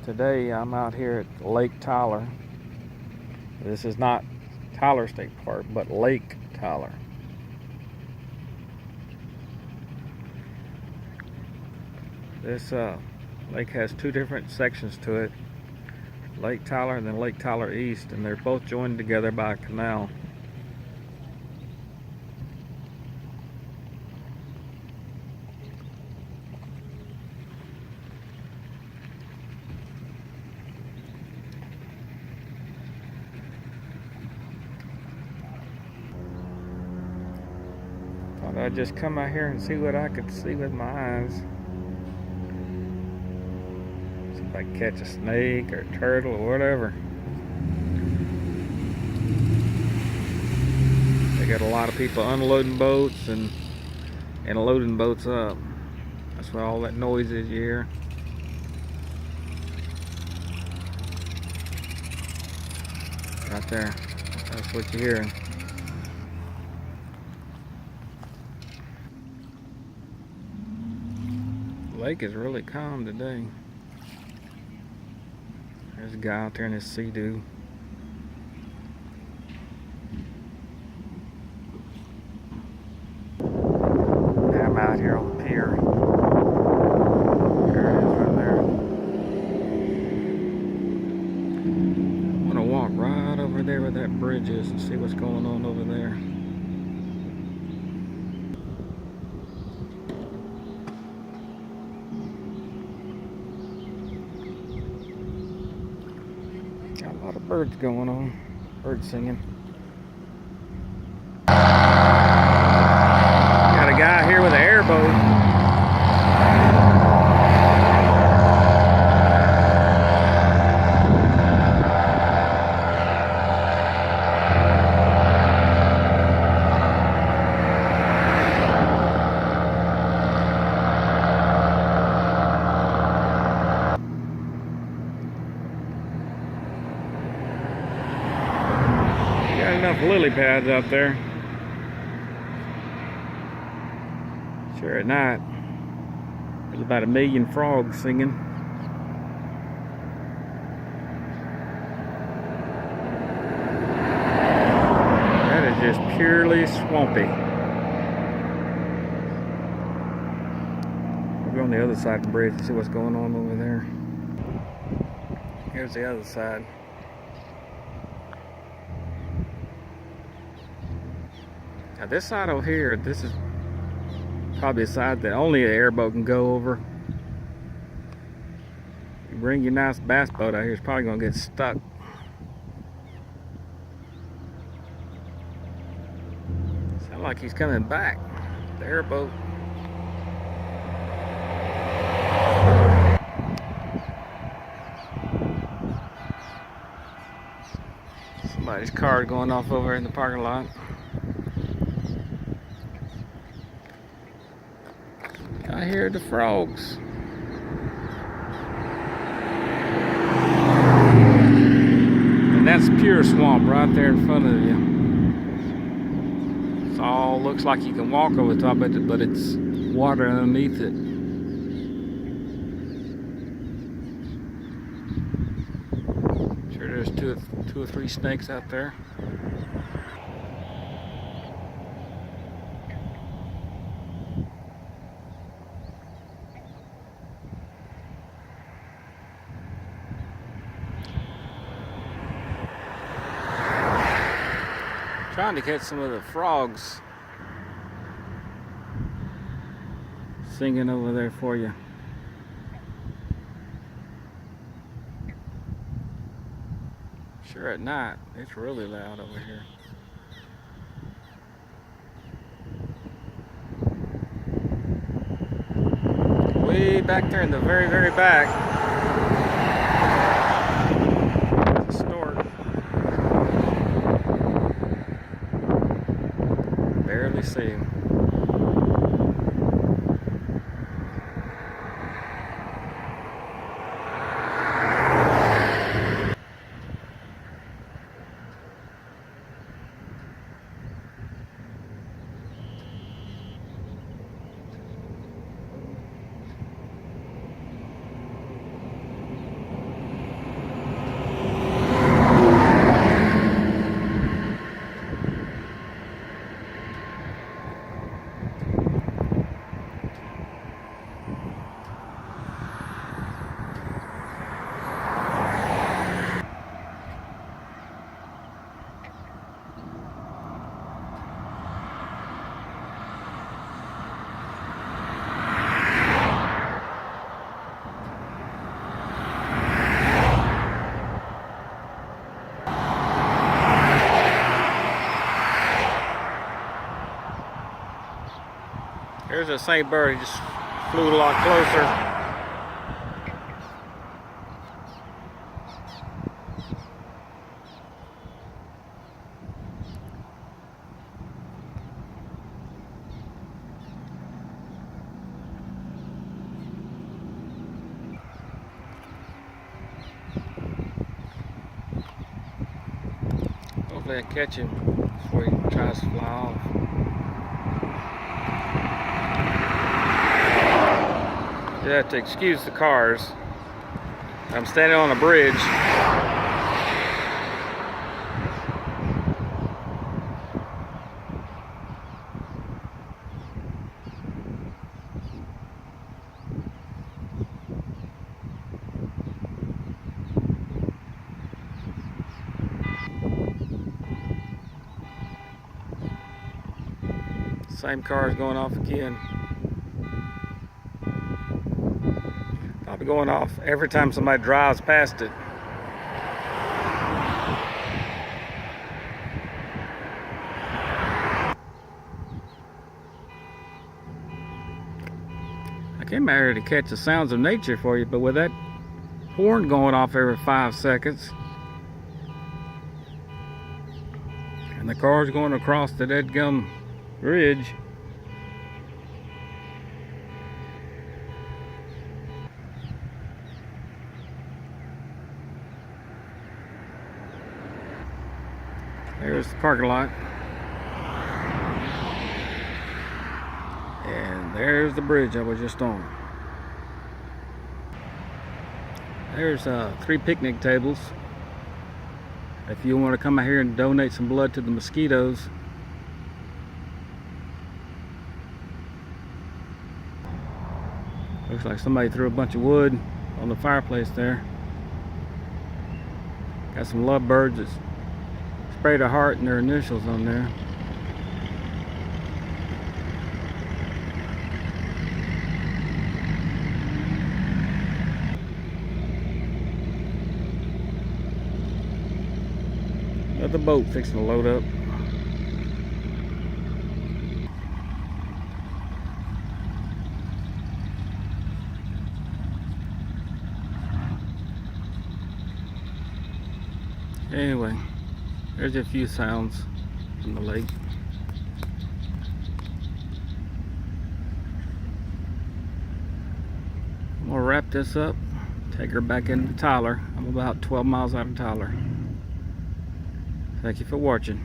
Today I'm out here at Lake Tyler. This is not Tyler State Park, but Lake Tyler. This lake has two different sections to it, Lake Tyler and then Lake Tyler East, and they're both joined together by a canal. Thought I'd just come out here and see what I could see with my eyes. See if I could catch a snake or a turtle or whatever. They got a lot of people unloading boats and loading boats up. That's why all that noise is you hear. Right there. That's what you're hearing. The lake is really calm today. There's a guy out there in his sea-doo. I'm out here on the pier. There it is right there. I'm gonna walk right over there where that bridge is and see what's going on over there. Got a lot of birds going on. Birds singing. Got a guy here with an airboat. Got enough lily pads out there. Sure at night, there's about 1 million frogs singing. That is just purely swampy. We'll go on the other side of the bridge and see what's going on over there. Here's the other side. Now this side over here, this is probably a side that only an airboat can go over. You bring your nice bass boat out here, it's probably gonna get stuck. Sounds like he's coming back. The airboat. Somebody's car going off over in the parking lot. I hear the frogs. And that's pure swamp right there in front of you. It all looks like you can walk over the top of it, but it's water underneath it. Sure, there's two or three snakes out there. Trying to catch some of the frogs singing over there for you. Sure, at night it's really loud over here. Way back there in the very, very back, there's a stork. Barely see him. There's the same bird. He just flew a lot closer. Hopefully I catch him before he tries to fly off. You have to excuse the cars. I'm standing on a bridge. Same car is going off again. Probably going off every time somebody drives past it. I came out here to catch the sounds of nature for you, but with that horn going off every 5 seconds, and the car's going across the deadgum bridge, there's the parking lot, and there's the bridge I was just on. There's 3 picnic tables. If you want to come out here and donate some blood to the mosquitoes. Looks like somebody threw a bunch of wood on the fireplace there. Got some lovebirds that sprayed a heart and their initials on there. Another boat fixing to load up. Anyway, there's a few sounds from the lake. I'm gonna wrap this up, take her back into Tyler. I'm about 12 miles out of Tyler. Thank you for watching.